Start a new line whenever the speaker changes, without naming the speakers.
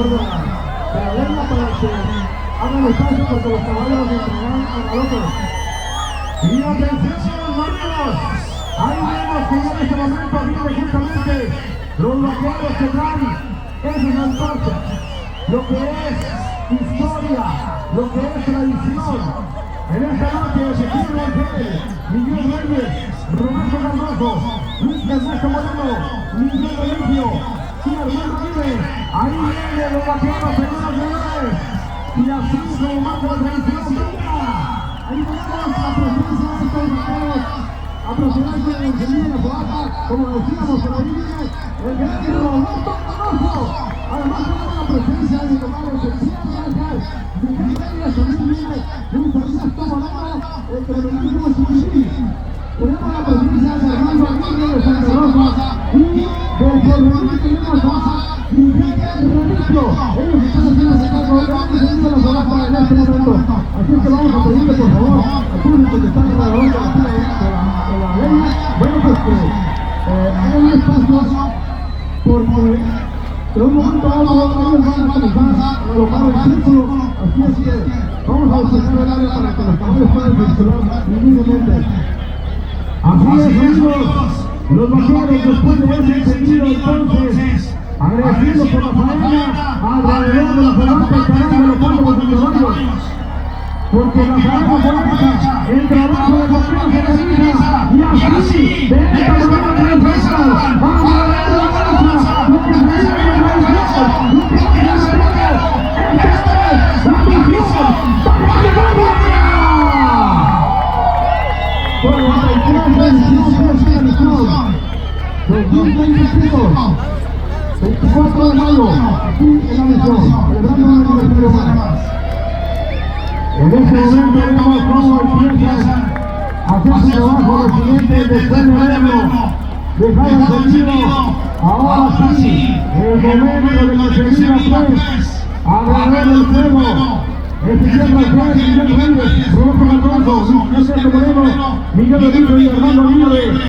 favor de la lengua para que hagan espacio porque los caballos entrarán a galope. Y atención, marinos, ahí vemos que ya en este momento viene justamente los vaqueros que traen esas antorchas, lo que es historia, lo que es tradición. En esta noche se quiere Ángel, Miguel Reyes, Roberto Cardoso, Luis Ernesto Moreno, Miguel Olimpio y Armando Vives. Ahí vienen los vaqueros, señoras y señores. Y así como marca la tradición, ahí tenemos la presencia de estos vaqueros. Aproximadamente en el segundo de la fogata, como decíamos, por ahí viene el gran Roberto Cardoso. Además tenemos la presencia de Tomás Ezequiel, Miguel Reyes, también viene Luis Ernesto Moreno, el que le bendiga su Chiquilí. Tenemos la presencia de Armando Aguirre de Santa Rosa y del porvenir tenemos a Miguel Reliquio. Ellos están haciendo ese cargo de la fogata en este momento. Así es que vamos a pedirle por favor al público que está alrededor de la fila de la ley, bueno, pues que hagan un espacio porque de un momento a otro ellos van a comenzar a alojar el círculo. Así es que vamos a destinar el área para que los caballos puedan circular libremente. Así es, amigos, los vaqueros después de ese encendido entonces agradecidos por la faena alrededor de la fogata estarán galopando con sus caballos, porque la faena política, el trabajo de vaqueros se realiza y así de esta manera transversal vamos a ver la danza, lo que se vive en la iglesia, lo que se vive esta es la misión para que por la 23 edición de la misión 2022, 24 de mayo, aquí en la misión, celebrando un aniversario más. En este momento vemos cómo empiezan a hacer su trabajo los siguientes después de verlo dejar encendido. Ahora sí, el momento de que se viva pues alrededor del fuego. Ezequiel Rafael, Miguel Reyes, Roberto Cardoso, Luis Ernesto Moreno, Miguel Olimpio y Armando Vives.